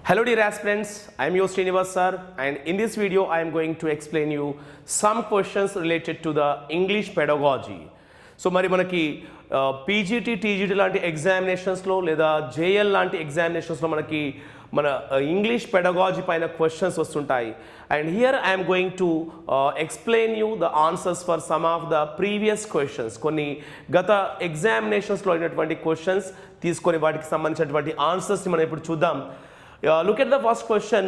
Hello dear aspirants, I am your Srinivas sir, and in this video I am going to explain you some questions related to the English pedagogy. So మరి మనకి PGT TGT లాంటి ఎగ్జామినేషన్స్లో లేదా JL లాంటి ఎగ్జామినేషన్స్లో మనకి మన English pedagogy పైన questions వస్తుంటాయి. And here I'm going to explain you the answers for some of the previous questions. కొన్ని గత ఎగ్జామినేషన్స్లో అయినటువంటి క్వశ్చన్స్ తీసుకొని వాటికి సంబంధించినటువంటి ఆన్సర్స్ని మనం ఇప్పుడు చూద్దాం. Look at the first question.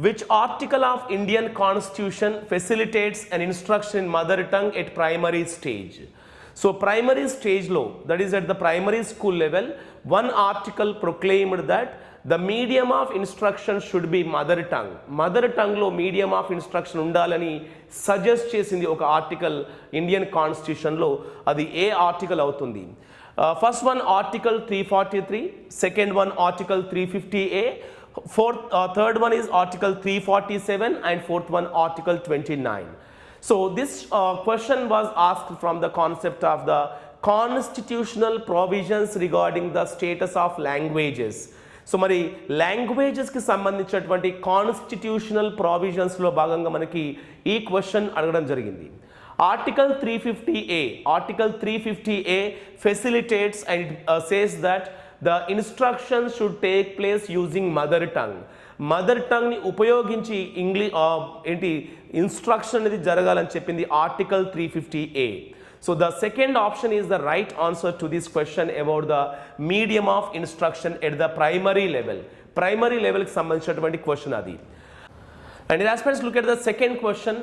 Which article of Indian Constitution facilitates an instruction in mother tongue at primary stage? So primary stage low, that is at the primary school level, one article proclaimed that the medium of instruction should be mother tongue. Mother tongue lo medium of instruction undalani suggest chesindi oka article Indian Constitution lo, adi a article avutundi. First one article 343, second one article 350A, third one is article 347 and fourth one article 29. So this question was asked from the concept of the constitutional provisions regarding the status of languages. So మరి లాంగ్వేజెస్కి సంబంధించినటువంటి constitutional ప్రావిజన్స్లో భాగంగా మనకి ఈ question అడగడం జరిగింది. Article 350A facilitates and says that the instruction should take place using mother tongue. Mother tongue ni ఉపయోగించి English instruction అనేది జరగాలని చెప్పింది article 350A. So the second option is the right answer to this question about the medium of instruction at the primary level. Primary level కి సంబంధించినటువంటి question అది. And as aspirants, look at the second question.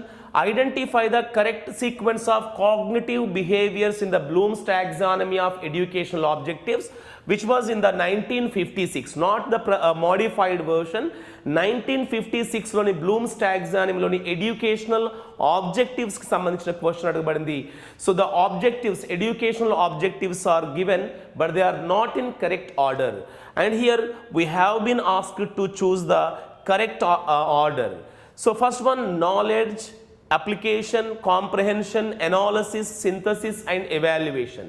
Identify the correct sequence of cognitive behaviors in the Bloom's taxonomy of educational objectives, which was in the 1956, not the modified version. 1956 loni Bloom's taxonomy loni educational objectives ki sambandhinchina question adagabadindi. So the objectives, educational objectives are given, but they are not in correct order. And here we have been asked to choose the correct order. So first one, knowledge, application, comprehension, analysis, synthesis and evaluation.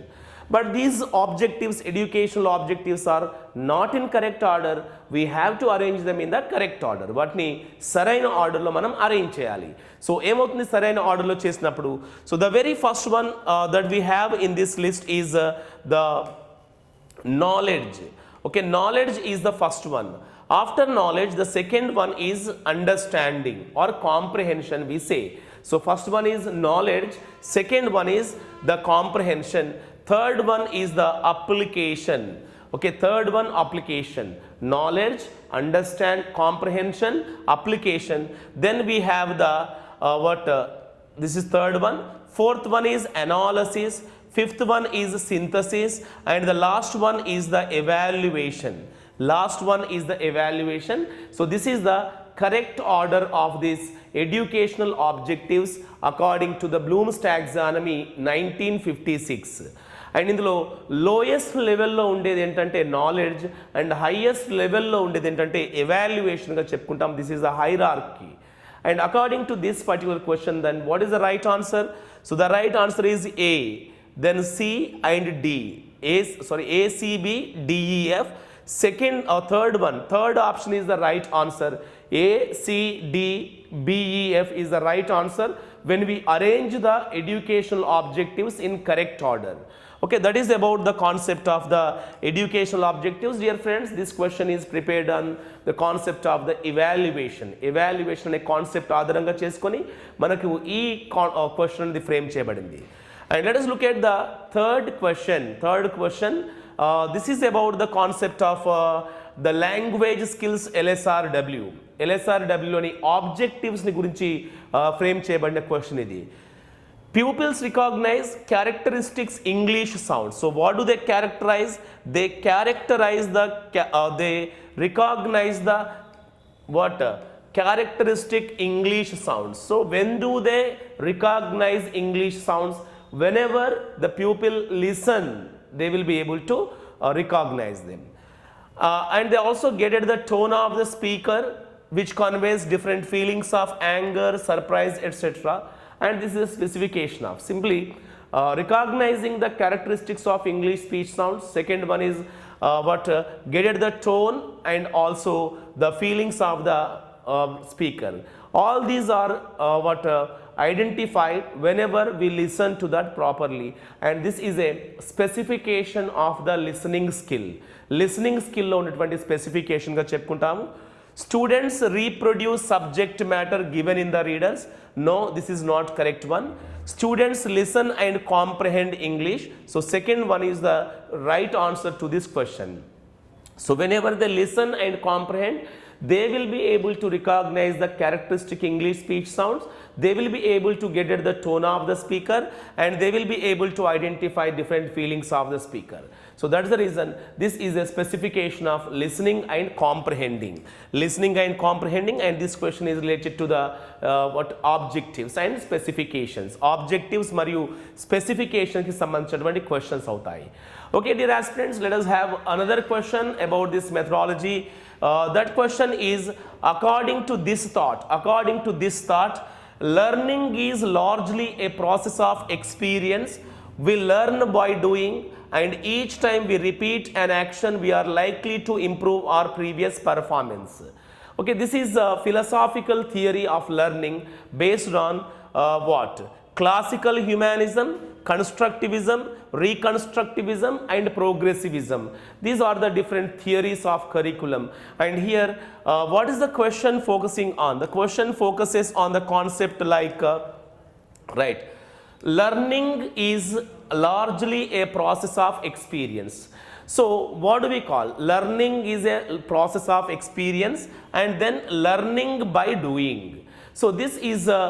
But these objectives, educational objectives, are not in correct order. We have to arrange them in the correct order. Vatni saraina order lo manam arrange cheyali. So emotundi saraina order lo chesinappudu, so the very first one that we have in this list is the knowledge. Okay, knowledge is the first one. After knowledge, the second one is understanding or comprehension, we say. So first one is knowledge, second one is the comprehension, third one is the application. Okay, third one application, knowledge, understand, comprehension, application. Then we have the this is third one. Fourth one is analysis, fifth one is synthesis, and the last one is the evaluation. Last one is the evaluation. So this is the correct order of these educational objectives according to the Bloom's taxonomy 1956. And ఇందులో lowest లెవెల్లో ఉండేది ఏంటంటే knowledge and highest లెవెల్లో ఉండేది ఏంటంటే ఎవాల్యుయేషన్గా చెప్పుకుంటాం. This is the hierarchy. And according to this particular question, then what is the right answer? So the right answer is A, then C and D. A, C, B, D, E, F. Second or third one, third option is the right answer. A, C, D, B, E, F is the right answer when we arrange the educational objectives in correct order. Okay, that is about the concept of the educational objectives. Dear friends, this question is prepared on the concept of the evaluation. Evaluation ane concept ఆధారంగా చేసుకొని మనకు ఈ question అనేది frame చేయబడింది. And let us look at the third question. This is about the concept of the language skills LSRW. LSRW లోని objectives ని గురించి frame చేయబడిన క్వశ్చన్ ఇది. Pupils recognize characteristics English sounds. So what do they characterize? They characterize they recognize the characteristic English sounds. So when do they recognize English sounds? Whenever the pupil listen, they will be able to recognize them. And they also get at the tone of the speaker, which conveys different feelings of anger, surprise, etc. And this is a specification of simply recognizing the characteristics of English speech sounds. Second one is get at the tone and also the feelings of the speaker. All these are identified whenever we listen to that properly, and this is a specification of the listening skill. Listening skill లో ఉన్నటువంటి specification గా చెప్పుకుంటాము. Students reproduce subject matter given in the readers. No, this is not correct one. Students listen and comprehend English. So second one is the right answer to this question. So whenever they listen and comprehend, they will be able to recognize the characteristic English speech sounds. They will be able to get at the tone of the speaker, and they will be able to identify different feelings of the speaker. So that's the reason this is a specification of listening and comprehending. Listening and comprehending, and this question is related to the objectives and specifications. Objectives మరియు specifications కి సంబంధించినటువంటి questions అవుతాయి. Okay, dear aspirants, let us have another question about this methodology. That question is, according to this thought, learning is largely a process of experience. We learn by doing, and each time we repeat an action, we are likely to improve our previous performance. Okay, this is a philosophical theory of learning based on what? Classical humanism, constructivism, reconstructivism, and progressivism. These are the different theories of curriculum. And here, what is the question focusing on? The question focuses on the concept like, right, learning is largely a process of experience. So what do we call? Learning is a process of experience, and then learning by doing. So this is a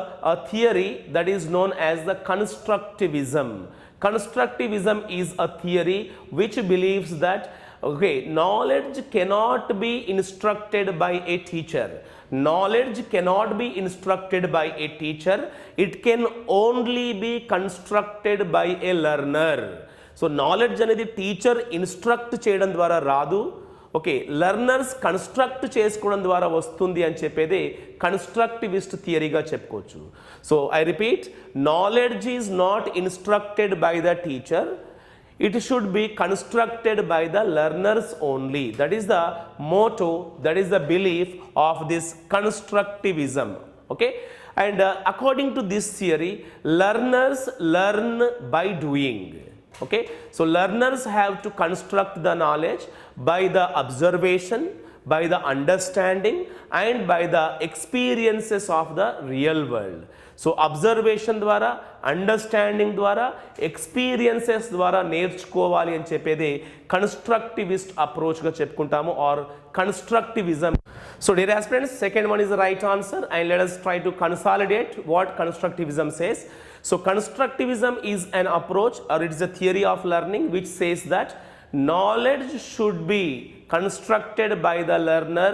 theory that is known as the constructivism. Constructivism is a theory which believes that, okay, knowledge cannot be instructed by a teacher. Knowledge cannot be instructed by a teacher. It can only be constructed by a learner. So knowledge అనేది teacher instruct చేయడం ద్వారా రాదు. Okay, learners construct చేసుకోవడం ద్వారా వస్తుంది అని చెప్పేది constructivist థియరీగా చెప్పుకోవచ్చు. So I repeat, knowledge is not instructed by the teacher, it should be constructed by the learners only. That is the motto, that is the belief of this constructivism. Okay, and according to this theory, learners learn by doing. Okay, so learners have to construct the knowledge by the observation, by the understanding, and by the experiences of the real world. So observation ద్వారా, understanding ద్వారా, experiences ద్వారా నేర్చుకోవాలి అని చెప్పేది constructivist అప్రోచ్గా చెప్పుకుంటాము, or constructivism. So dear aspirants, second one is the right answer, and let us try to consolidate what constructivism says. So constructivism is an approach, or it is a theory of learning which says that knowledge should be constructed by the learner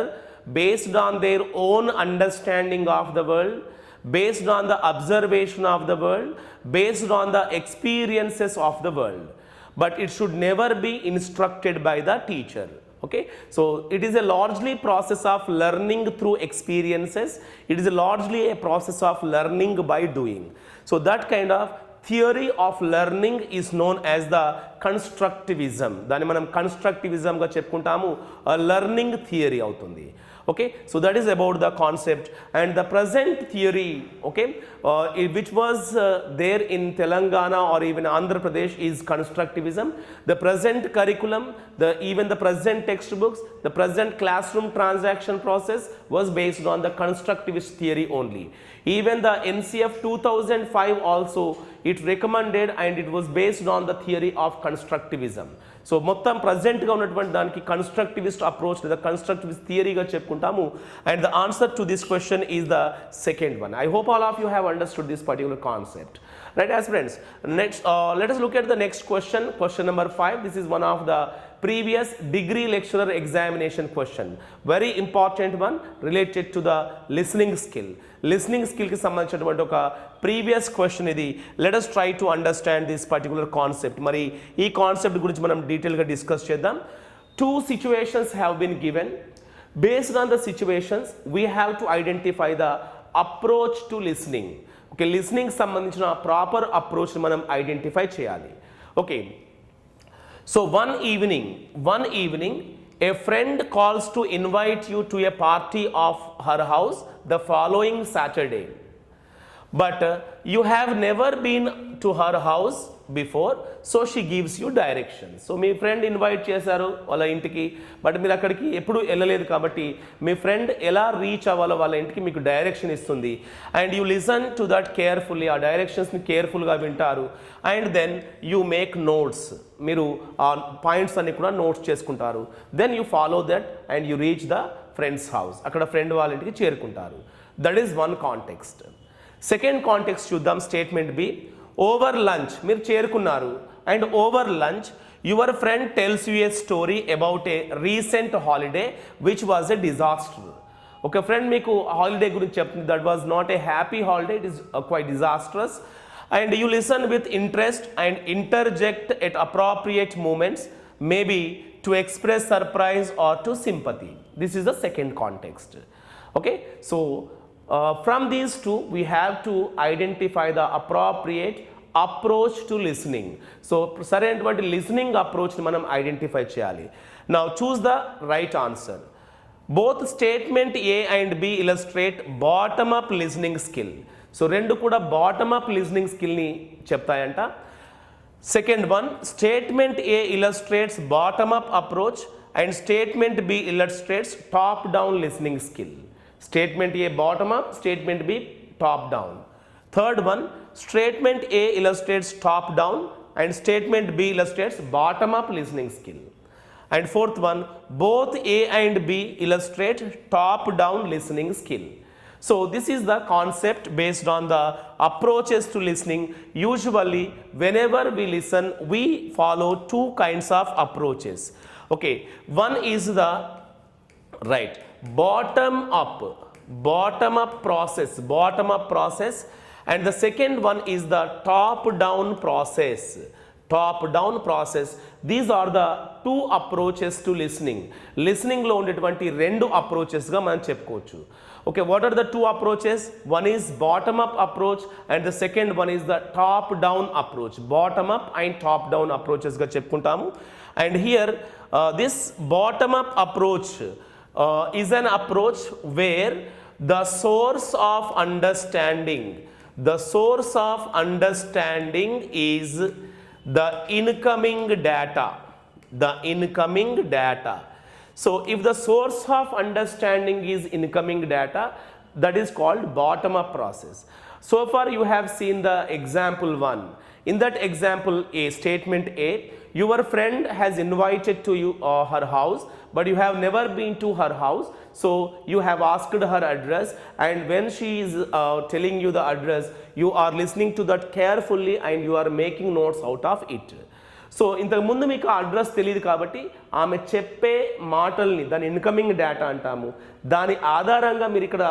based on their own understanding of the world, based on the observation of the world, based on the experiences of the world, but it should never be instructed by the teacher. Okay, so it is a largely process of learning through experiences. It is largely a process of learning by doing. So that kind of theory of learning is known as the constructivism. దాన్ని మనం కన్స్ట్రక్టివిజంగా చెప్పుకుంటాము, learning theory అవుతుంది. Okay, so that is about the concept. And the present theory, okay, which was there in Telangana or even Andhra Pradesh, is constructivism. The present curriculum, even the present textbooks, the present classroom transaction process was based on the constructivist theory only. Even the NCF 2005 also, it recommended, and it was based on the theory of constructivism. So మొత్తం ప్రజెంట్గా ఉన్నటువంటి దానికి constructivist approach లేదా constructivist థియరీగా చెప్పుకుంటాము. And the answer to this question is the second one. I hope all of you have understood this particular concept. Right, aspirants, next let us look at the next question, question number 5. This is one of the previous degree lecturer examination question, very important one related to the listening skill. Listening skill ki sambandhinchiనటువంటి ఒక previous question ఇది. Let us try to understand this particular concept. మరి ఈ concept గురించి మనం డీటెయిల్గా discuss చేద్దాం. Two situations have been given. Based on the situations, we have to identify the approach to listening. Okay, listening సంబంధించిన proper approach మనం identify చేయాలి. Okay, So one evening, a friend calls to invite you to a party of her house the following Saturday. But you have never been to her house before, so she gives you directions. So me friend invite చేశారు వాళ్ళ ఇంటికి, but మీరు అక్కడికి ఎప్పుడు వెళ్ళలేదు కాబట్టి మీ friend ఎలా reach అవ్వాలో వాళ్ళ ఇంటికి మీకు డైరెక్షన్ ఇస్తుంది. And you listen to that carefully, ఆ డైరెక్షన్స్ని కేర్ఫుల్గా వింటారు. And then you make notes, మీరు ఆ పాయింట్స్ అన్ని కూడా నోట్స్ చేసుకుంటారు. Then you follow that and you reach the friend's house, అక్కడ ఫ్రెండ్ వాళ్ళ ఇంటికి చేరుకుంటారు. That is one context. Second context చూద్దాం. స్టేట్మెంట్ బి, ఓవర్ లంచ్, మీరు చేరుకున్నారు and over lunch your friend tells you a story about a recent holiday which was a disaster. ఒక friend మీకు holiday గురించి చెప్తుంది, that was not a happy holiday, it is quite disastrous. And you listen with interest and interject at appropriate moments, maybe to express surprise or to sympathy. This is the second context. Okay, so from these two we have to identify the appropriate approach to listening. So సరైనటువంటి listening approach ని మనం identify చేయాలి. Now choose the right answer. Both statement A and B illustrate bottom up listening skill. So రెండు కూడా bottom up listening స్కిల్ని చెప్తాయంట. Second one, statement A illustrates bottom up approach and statement B illustrates top down listening skill. Statement A bottom up, statement B top down. Third one, statement A illustrates top down and statement B illustrates bottom up listening skill. And fourth one, both A and B illustrate top down listening skill. So this is the concept based on the approaches to listening. Usually whenever we listen, we follow two kinds of approaches. Okay, one is the right bottom up process, and the second one is the top down process. These are the two approaches to listening లో ఉండేటువంటి రెండు approaches గా మనం చెప్పుకోవచ్చు. Okay, what are the two approaches? One is bottom up approach and the second one is the top down approach. Bottom up and top down approaches గా చెప్పుకుంటాము. And here this bottom up approach is an approach where the source of understanding is the incoming data. So if the source of understanding is incoming data, that is called bottom up process. So far you have seen the example 1. In that example A, statement A, your friend has invited to you her house, but you have never been to her house, so you have asked her address, and when she is telling you the address, you are listening to that carefully and you are making notes out of it. So ఇంతకుముందు మీకు address తెలియదు కాబట్టి ఆమె చెప్పే మాటల్ని, దాని incoming data అంటాము, దాని ఆధారంగా మీరు ఇక్కడ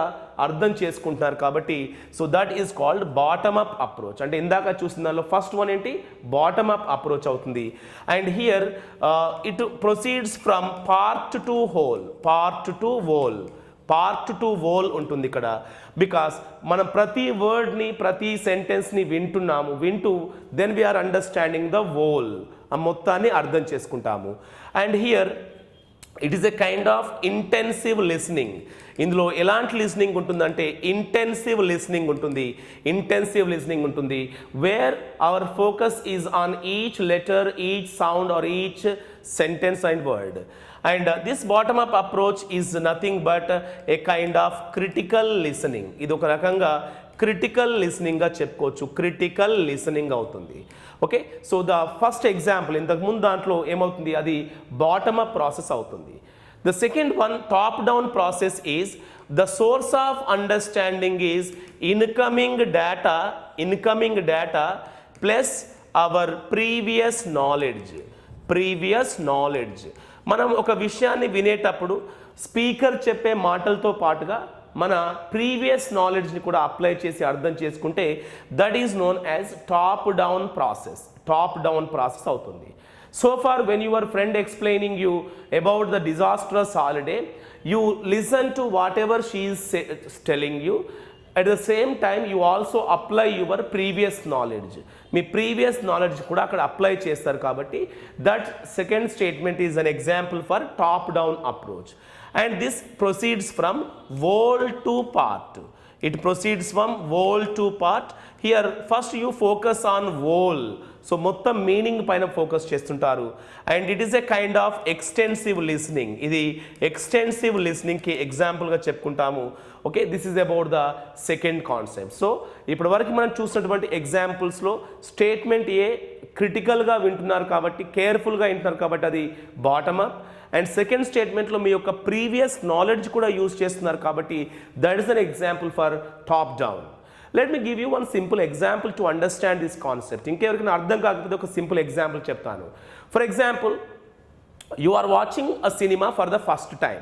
అర్థం చేసుకుంటున్నారు కాబట్టి so that is called bottom up approach. అంటే ఇందాక చూసిన దానిలో ఫస్ట్ వన్ ఏంటి, బాటమ్ అప్ అప్రోచ్ అవుతుంది. And here it proceeds from part to whole ఉంటుంది ఇక్కడ. బికాస్ మనం ప్రతి వర్డ్ని, ప్రతి సెంటెన్స్ని వింటూ then we are understanding the whole, ఆ మొత్తాన్ని అర్థం చేసుకుంటాము. And here it is a kind of intensive listening. ఇందులో ఎలాంటి లిసనింగ్ ఉంటుందంటే ఇంటెన్సివ్ లిసనింగ్ ఉంటుంది where our focus is on each letter, each sound or each sentence and word. And this bottom up approach is nothing but a kind of critical listening. ఇది ఒక రకంగా critical listening గా చెప్పుకోవచ్చు, critical listening అవుతుంది. Okay, so the first example ఇంతకు ముందు దాంట్లో ఏమవుతుంది, అది బాటమ్ అప్ ప్రాసెస్ అవుతుంది. The second one top down process is the source of understanding is incoming data plus our previous knowledge. మనం ఒక విషయాన్ని వినేటప్పుడు స్పీకర్ చెప్పే మాటలతో పాటుగా మన ప్రీవియస్ నాలెడ్జ్ని కూడా అప్లై చేసి అర్థం చేసుకుంటే that is known as top down process అవుతుంది. So far when your friend explaining you about the disastrous holiday, you listen to whatever she is telling you at the same time you also apply your previous knowledge. మీ previous knowledge కూడా అక్కడ apply చేస్తారు కాబట్టి that second statement is an example for top down approach. And this proceeds from whole to part. It proceeds from whole to part. Here first you focus on whole. So మొత్తం meaning పైన focus చేస్తుంటారు. And it is a kind of extensive listening. ఇది extensive లిస్నింగ్కి ఎగ్జాంపుల్గా చెప్పుకుంటాము. Okay, this is about the second concept. So ఇప్పటి వరకు మనం చూసినటువంటి ఎగ్జాంపుల్స్లో స్టేట్మెంట్ ఏ క్రిటికల్గా వింటున్నారు కాబట్టి, కేర్ఫుల్గా వింటున్నారు కాబట్టి అది బాటమ్ అప్. అండ్ సెకండ్ స్టేట్మెంట్లో మీ యొక్క ప్రీవియస్ నాలెడ్జ్ కూడా యూజ్ చేస్తున్నారు కాబట్టి that is an example for top down. Let me give you one simple example to understand this concept. ఇంకెవరికైనా అర్థం కాకపోతే ఒక సింపుల్ ఎగ్జాంపుల్ చెప్తాను. For example, you are watching a cinema for the first time.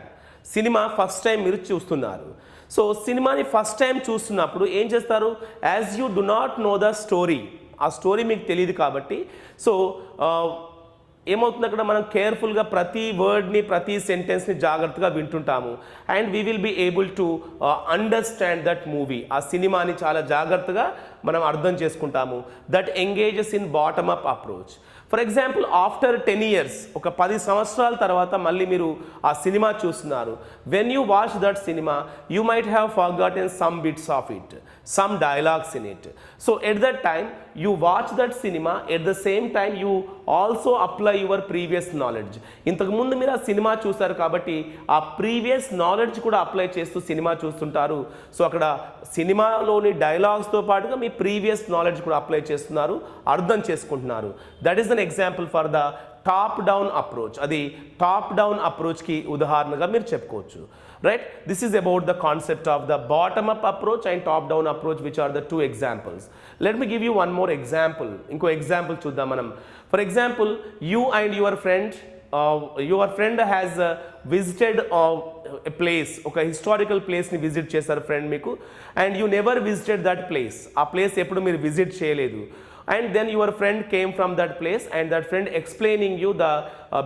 Cinema first time మీరు చూస్తున్నారు. So సినిమాని first time చూస్తున్నప్పుడు ఏం చేస్తారు? As you do not know the story, ఆ స్టోరీ మీకు తెలియదు కాబట్టి సో ఏమవుతుంది, అక్కడ మనం కేర్ఫుల్గా ప్రతి వర్డ్ని ప్రతి సెంటెన్స్ని జాగ్రత్తగా వింటుంటాము. And we will be able to understand that movie. ఆ సినిమాని చాలా జాగ్రత్తగా మనం అర్థం చేసుకుంటాము. That engages in bottom up approach. For example, after 10 years, ఒక 10 సంవత్సరాల తర్వాత మళ్ళీ మీరు ఆ సినిమా చూస్తున్నారు. When you watch that cinema you might have forgotten some bits of it, some dialogues in it. So at that time you watch that cinema, at the same time you also apply your previous knowledge. ఇంతకుముందు మీరు ఆ cinema చూస్తారు కాబట్టి ఆ previous knowledge కూడా apply చేస్తూ cinema చూస్తుంటారు. So అక్కడ సినిమాలోని డైలాగ్స్తో పాటుగా మీ ప్రీవియస్ నాలెడ్జ్ కూడా అప్లై చేస్తున్నారు, అర్థం చేసుకుంటున్నారు. That is an example for the top down approach. అది టాప్ డౌన్ అప్రోచ్కి ఉదాహరణగా మీరు చెప్పుకోవచ్చు. Right, this is about the concept of the bottom up approach and top down approach, which are the 2 examples. Let me give you one more example. ఇంకో example చూద్దాం మనం. For example, you and your friend has visited a place. ఒక historical ప్లేస్ని visit చేశారు friend మీకు. And you never visited that place. ఆ place ఎప్పుడు మీరు విజిట్ చేయలేదు. And then your friend came from that place and that friend explaining you the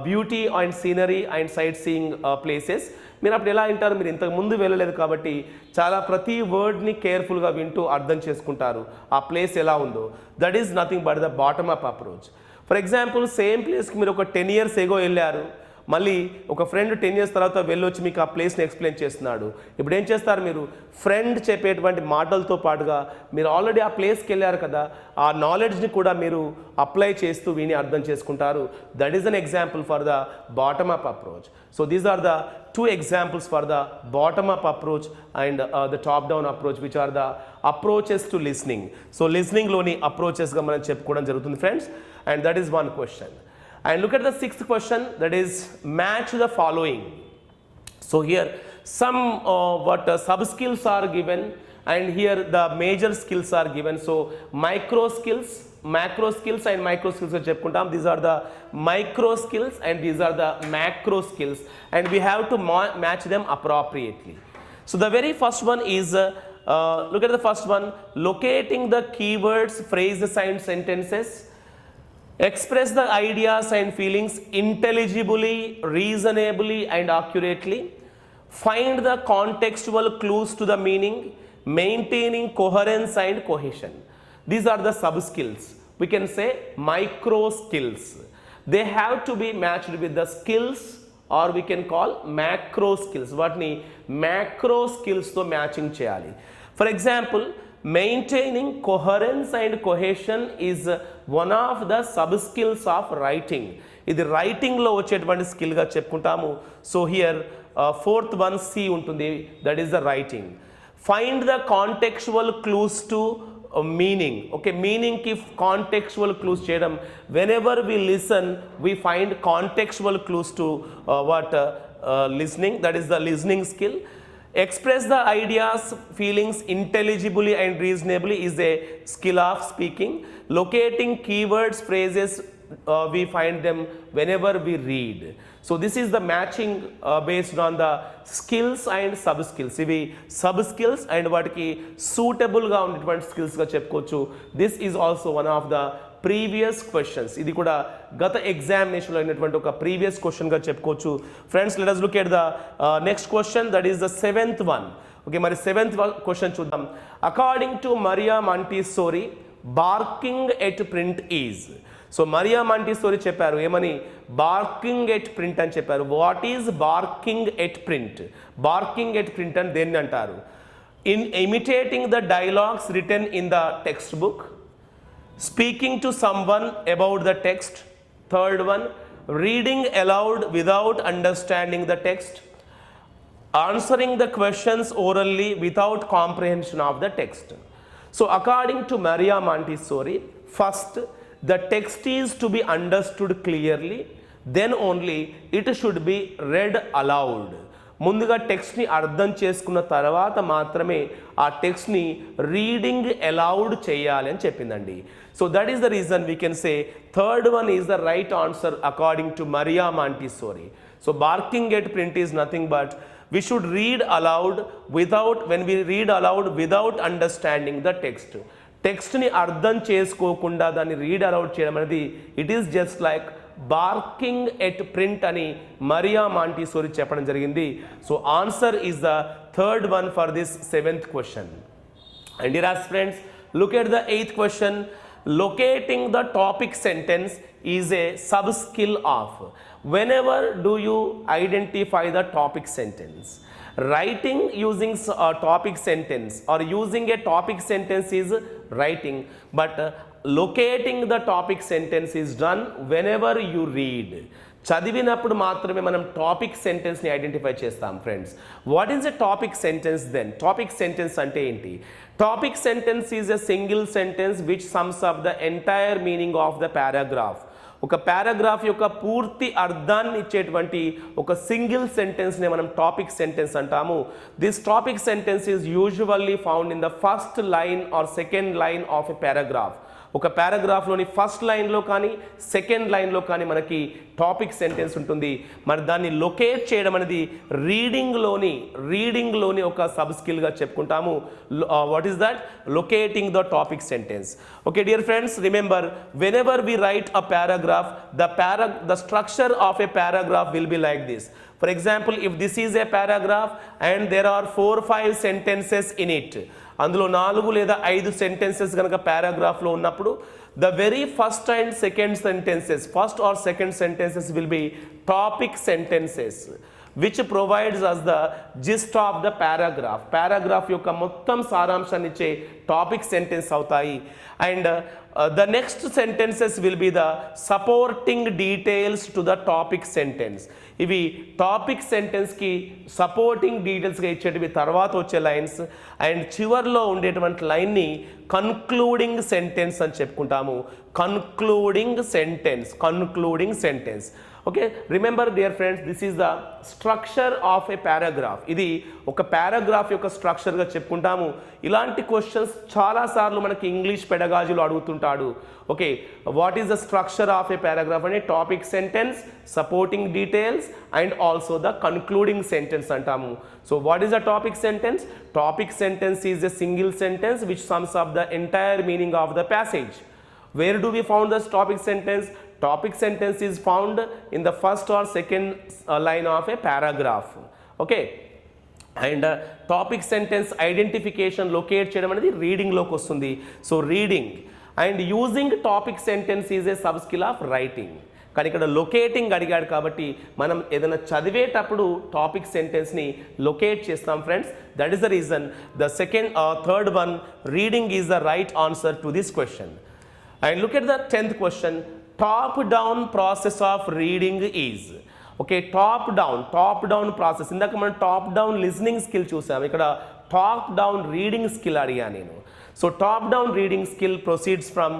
beauty and scenery and sightseeing places. మీరు అప్పుడు ఎలా వింటారు? మీరు ఇంతకు ముందు వెళ్ళలేదు కాబట్టి చాలా ప్రతి వర్డ్ని కేర్ఫుల్గా వింటూ అర్థం చేసుకుంటారు ఆ ప్లేస్ ఎలా ఉందో. That is nothing but the bottom up approach. For example, same ప్లేస్కి మీరు ఒక 10 years ago వెళ్ళారు. మళ్ళీ ఒక ఫ్రెండ్ 10 years తర్వాత వెళ్ళొచ్చి మీకు ఆ ప్లేస్ని ఎక్స్ప్లెయిన్ చేస్తున్నాడు. ఇప్పుడు ఏం చేస్తారు? మీరు ఫ్రెండ్ చెప్పేటువంటి మాటలతో పాటుగా మీరు ఆల్రెడీ ఆ ప్లేస్కి వెళ్ళారు కదా, ఆ నాలెడ్జ్ని కూడా మీరు అప్లై చేస్తూ విని అర్థం చేసుకుంటారు. That is an example for the bottom up approach. So these are the 2 examples for the bottom up approach and the top down approach, which are the approaches to listening. So listening loni approaches ga manam cheppukodam jarugutundi friends, and that is one question. And look at the 6th question, that is match the following. So here some sub skills are given and here the major skills are given. So micro skills, macro skills and micro skills ga cheppukuntam. These are the micro skills and these are the macro skills, and we have to match them appropriately. So the very first one is look at the first one, locating the keywords, phrases and sentences. Express the ideas and feelings intelligibly, reasonably and accurately. Find the contextual clues to the meaning, maintaining coherence and cohesion. These are the sub skills. We can say micro skills. They have to be matched with the skills, or we can call macro skills. Vatni macro skills to matching cheyali. For example, maintaining coherence and cohesion is one of the sub skills of writing. ఇది writing లో వచ్చేటువంటి skill గా చెప్పుకుంటాము. So here 4th one C ఉంటుంది, that is the writing. Find the contextual clues to meaning. Okay, meaning కి contextual clues చేయడం. Whenever we listen we find contextual clues to listening, that is the listening skill. Express the ideas, feelings intelligibly and reasonably is a skill of speaking. Locating keywords, phrases, we find them whenever we read. So this is the matching based on the skills and sub skills. Ivi sub skills and vatiki suitable ga undeటువంటి skills ga cheppukochu. This is also one of the previous questions. ఇది కూడా గత examination లో అయినటువంటి ఒక previous question గా చెప్పుకోవచ్చు. Friends, let us look at the next question, that is the 7th one. Okay, మరి 7th question చూద్దాం. According to Mariya Montessori barking at print is. So Mariya Montessori చెప్పారు ఏమని, బార్కింగ్ ఎట్ ప్రింట్ అని చెప్పారు. What is barking at print? Barking at print అని దేన్ని అంటారు? In imitating the dialogues return in the text book, speaking to someone about the text, third one reading aloud without understanding the text, answering the questions orally without comprehension of the text. So according to Maria Montessori, first the text is to be understood clearly, then only it should be read aloud. ముందుగా టెక్స్ట్ని అర్థం చేసుకున్న తర్వాత మాత్రమే ఆ టెక్స్ట్ని reading allowed చేయాలి అని చెప్పిందండి. So that is the reason we can say third one is the right answer according to Mariya Montessori. So barking at print is nothing but we should read aloud when we read aloud without understanding the text. టెక్స్ట్ని అర్థం చేసుకోకుండా దాన్ని read allowed చేయడం అనేది it is just like barking at print అని Mariya Montessori చెప్పడం జరిగింది. So answer is the third one for this 7th question. And dear friends, look at the 8th question. Locating the topic sentence is a sub-skill of. Whenever do you identify the topic sentence? Writing using a topic sentence or using a topic sentence is writing, but locating the topic sentence is done whenever you read. చదివినప్పుడు మాత్రమే మనం topic సెంటెన్స్ని identify చేస్తాం friends. What is a topic sentence then? Topic sentence అంటే ఏంటి? Topic sentence is a single sentence which sums up the entire meaning of the paragraph. ఒక paragraph యొక్క పూర్తి అర్థాన్ని ఇచ్చేటువంటి ఒక సింగిల్ సెంటెన్స్ని మనం టాపిక్ సెంటెన్స్ అంటాము. This topic sentence is usually found in the first line or second line of a paragraph. ఒక పారాగ్రాఫ్లోని ఫస్ట్ లైన్లో కానీ సెకండ్ లైన్లో కానీ మనకి టాపిక్ సెంటెన్స్ ఉంటుంది. మరి దాన్ని లొకేట్ చేయడం అనేది రీడింగ్లోని ఒక సబ్ స్కిల్గా చెప్పుకుంటాము. What is that? Locating the topic sentence. Okay dear friends, remember whenever we write a paragraph, the structure of a paragraph will be like this. For example, if this is a paragraph and there are 4-5 sentences in it, అందులో 4 లేదా 5 sentences కనుక పారాగ్రాఫ్లో ఉన్నప్పుడు the very first and second sentences, first or second sentences will be topic sentences which provides us the gist of the paragraph. Paragraph యొక్క మొత్తం సారాంశాన్ని ఇచ్చే topic sentence అవుతాయి. And the next sentences will be the supporting details to the topic sentence. ఇవి topic సెంటెన్స్కి supporting డీటెయిల్స్గా ఇచ్చేటివి తర్వాత వచ్చే lines. And చివర్లో ఉండేటువంటి లైన్ని కన్క్లూడింగ్ సెంటెన్స్ అని చెప్పుకుంటాము. Concluding sentence. Okay, remember dear friends, this is the structure of a paragraph. ఇది ఒక పారాగ్రాఫ్ యొక్క స్ట్రక్చర్గా చెప్పుకుంటాము. ఇలాంటి క్వశ్చన్స్ చాలాసార్లు మనకి ఇంగ్లీష్ పెడగాజీలో అడుగుతుంటాడు. Okay, what is the structure of a paragraph అంటే topic sentence, supporting details and also the concluding sentence అంటాము. So what is the topic sentence? Topic sentence is a single sentence which sums up the entire meaning of the passage. Where do we found this topic sentence? Topic sentence is found in the first or second line of a paragraph. Okay, and topic sentence identification locate చేయడం అనేది reading లోకి వస్తుంది. So reading and using topic sentence is a sub skill of writing. కానీ ఇక్కడ locating అడిగాడు కాబట్టి మనం ఏదైనా చదివేటప్పుడు టాపిక్ సెంటెన్స్ని లొకేట్ చేస్తాం friends. That is the reason the third one reading is the right answer to this question. And look at the 10th question. Top down process of reading is. Okay, top down process. ఇందాక మనం top down listening skill చూసాం, ఇక్కడ top down reading skill అడిగా నేను. So top down reading skill proceeds from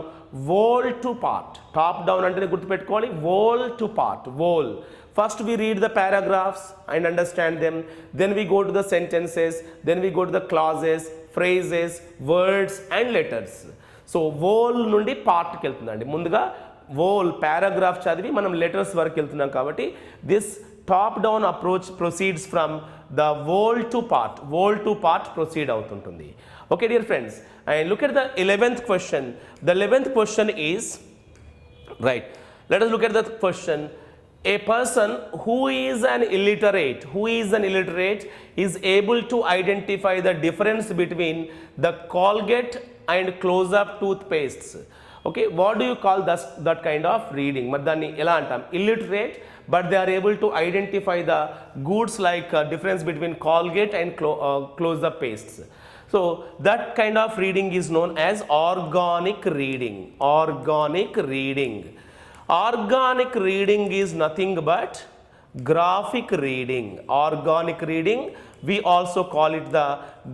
whole to part. Top down అంటే గుర్తుపెట్టుకోవాలి, whole to part. Whole, first we read the paragraphs and understand them, then we go to the sentences, then we go to the clauses, phrases, words and letters. So whole నుండి పార్ట్కి వెళ్తుందండి. ముందుగా వోల్ paragraph చదివి మనం letters వరకు వెళ్తున్నాం కాబట్టి this top down approach proceeds from the whole to part proceed అవుతుంటుంది. Okay dear friends, and look at the 11th question. The 11th question is right. Let us look at the question. A person who is an illiterate is able to identify the difference between the Colgate and close-up toothpastes. Okay, what do you call that kind of reading? But danni ela antam, illiterate, but they are able to identify the goods like difference between Colgate and close-up pastes. So that kind of reading is known as organic reading. Organic reading is nothing but graphic reading. Organic reading, we also call it the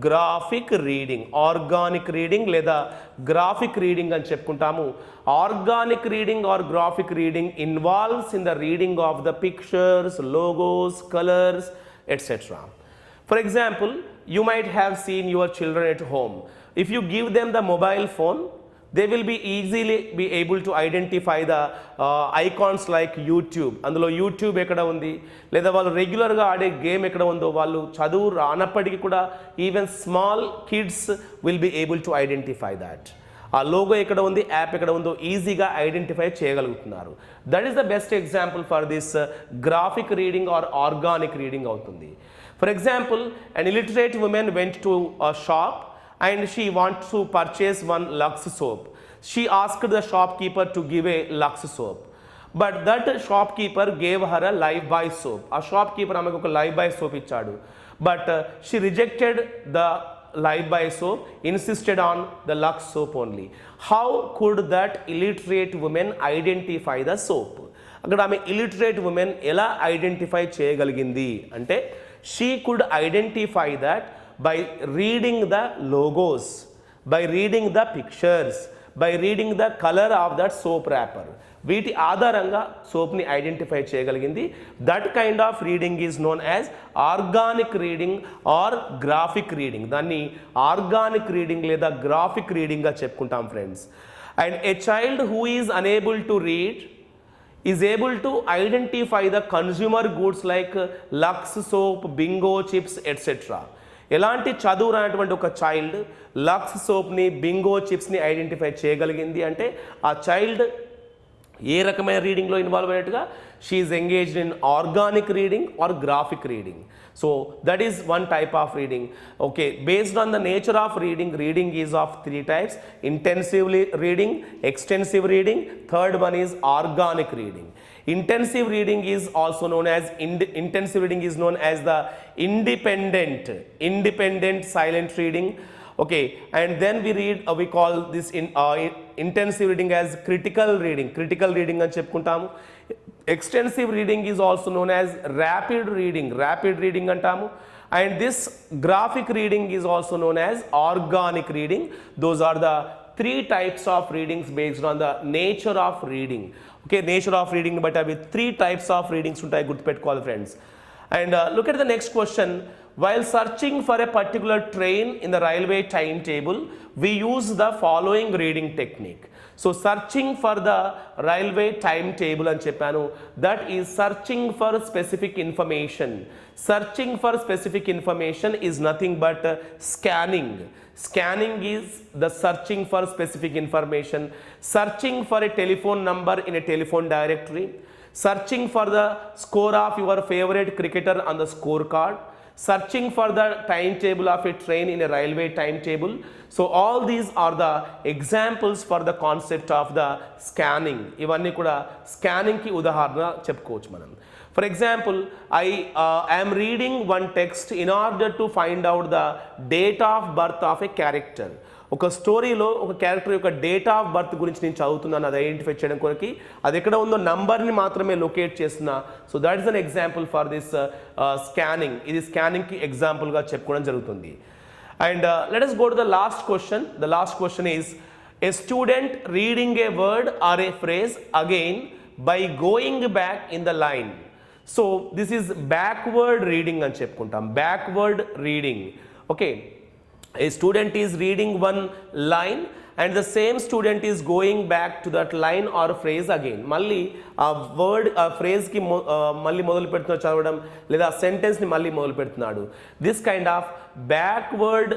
graphic reading. Organic reading లేదా graphic reading అని చెప్పుకుంటాము. Organic reading or graphic reading involves in the reading of the pictures, logos, colors, etc. For example, you might have seen your children at home. If you give them the mobile phone, they will be easily be able to identify the icons like YouTube. అందులో YouTube ఎక్కడ ఉంది, లేదా వాళ్ళు రెగ్యులర్గా ఆడే game ఎక్కడ ఉందో, వాళ్ళు చదువు రానప్పటికీ కూడా even small kids will be able to identify that. ఆ లోగో ఎక్కడ ఉంది, యాప్ ఎక్కడ ఉందో ఈజీగా ఐడెంటిఫై చేయగలుగుతున్నారు. That is the best example for this graphic reading are organic reading అవుతుంది. For example, an illiterate woman went to a shop and she wants to purchase one Lux soap. She asked the shopkeeper to give a Lux soap, but that shopkeeper gave her a Lifebuoy soap. A shopkeeper ఆమెకు ఒక Lifebuoy soap ఇచ్చాడు, but she rejected the Lifebuoy soap, insisted on the Lux soap only. How could that illiterate woman identify the soap? అక్కడ ఆమె illiterate woman ఎలా identify చేయగలిగింది అంటే, she could identify that by reading the logos, by reading the pictures, by reading the color of that soap wrapper. వీటి ఆధారంగా సోప్ని identify చేయగలిగింది. That kind of reading is known as organic reading are graphic reading. దాన్ని organic reading లేదా graphic రీడింగ్గా చెప్పుకుంటాం friends. And a child who is unable to read is able to identify the consumer goods like Lux soap, Bingo chips, etc. ఎలాంటి చదువు రానటువంటి ఒక child Lux సోప్ని, Bingo చిప్స్ని identify చేయగలిగింది అంటే ఆ చైల్డ్ ఏ రకమైన రీడింగ్లో ఇన్వాల్వ్ అయినట్టుగా she is engaged in organic reading are graphic reading. So that is one type of reading. Okay, based on the nature of reading, reading is of three types: intensive reading, extensive reading, third one is organic reading. Intensive reading is also known as intensive reading is known as the independent silent reading. Okay, and then we call this intensive reading as critical reading అని చెప్పుకుంటాము. Extensive reading is also known as rapid reading అంటాము. And this graphic reading is also known as organic reading. Those are the three types of readings based on the nature of reading. Okay, nature of reading but అవి three types of readings ఉంటాయి, గుర్తుపెట్టుకోవాలి friends. And look at the next question. While searching for a particular train in the railway timetable, we use the following reading technique. So searching for the railway timetable అని చెప్పాను, that is searching for specific information. Searching for specific information is nothing but scanning. Scanning is the searching for specific information. Searching for a telephone number in a telephone directory. Searching for the score of your favorite cricketer on the scorecard. Searching for the timetable of a train in a railway timetable. So all these are the examples for the concept of the scanning. ఇవన్నీ కూడా స్కానింగ్కి ఉదాహరణ చెప్పుకోవచ్చు మనం. For example, I am reading one text in order to find out the date of birth of a character. ఒక స్టోరీలో ఒక character యొక్క date of birth గురించి నేను చదువుతున్నాను, అది ఐడెంటిఫై చేయడం కొరకు అది ఎక్కడ ఉందో నంబర్ని మాత్రమే లొకేట్ చేస్తున్నా. So that is an example for this scanning. ఇది స్కానింగ్కి ఎగ్జాంపుల్గా చెప్పుకోవడం జరుగుతుంది. And let us go to the last question. The last question is, a student reading a word or a phrase again by going back in the line. So this is backward reading అని చెప్పుకుంటాం. Backward reading. Okay. A student is reading one line and the same student is going back to that line or phrase again. మళ్ళీ ఆ word ఆ ఫ్రేజ్కి మళ్ళీ మొదలు పెడుతున్నాడు చదవడం, లేదా ఆ సెంటెన్స్ని మళ్ళీ మొదలు పెడుతున్నాడు. This kind of backward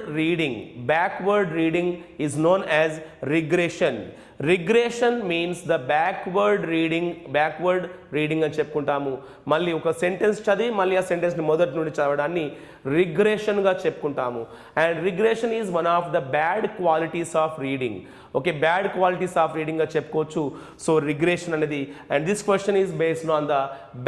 reading is known as regression. Regression means the backward reading అని చెప్పుకుంటాము. మళ్ళీ ఒక సెంటెన్స్ చదివి మళ్ళీ ఆ సెంటెన్స్ని మొదటి నుండి చదవడాన్ని రిగ్రెషన్గా చెప్పుకుంటాము. And regression is one of the bad qualities of reading. Okay, bad qualities of రీడింగ్గా చెప్పుకోవచ్చు. సో రిగ్రెషన్ అనేది, and this question is based on the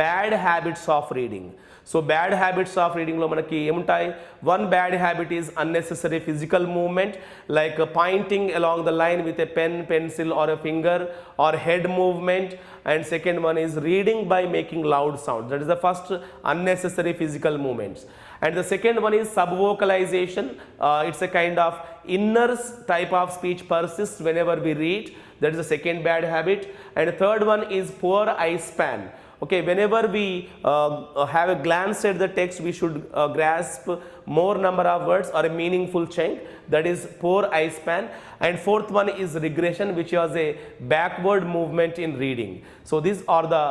bad habits of reading. So bad habits of రీడింగ్లో మనకి ఏముంటాయి? One bad habit is unnecessary physical movement, like pointing along the line with a pen, pencil or a finger or head movement. And second one is reading by making loud sound. That is the first unnecessary physical movements. And the second one is subvocalization. It's a kind of inner type of speech persists whenever we read. That is the second bad habit. And the third one is poor eye span. Okay, whenever we have a glance at the text, we should grasp more number of words or a meaningful chunk. That is poor eye span. And fourth one is regression, which was a backward movement in reading. So these are the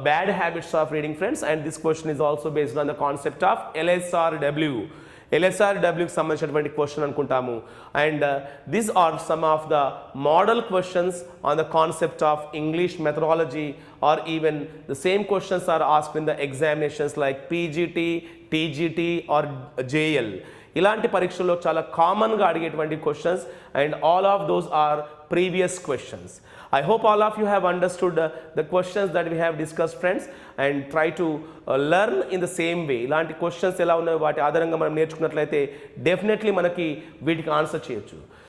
bad habits of reading, friends. And this question is also based on the concept of LSRW. LSRWకి సంబంధించినటువంటి question అనుకుంటాము. And these are some of the model questions on the concept of English methodology, or even the same questions are asked in the examinations like PGT, TGT or JL. ఇలాంటి పరీక్షల్లో చాలా కామన్గా అడిగేటువంటి questions, and all of those are previous questions. I hope all of you have understood the questions that we have discussed, friends, and try to learn in the same way. ఇలాంటి questions ఎలా ఉన్నాయో వాటి ఆధారంగా మనం నేర్చుకున్నట్లయితే definitely మనకి వీటికి answer చేయొచ్చు.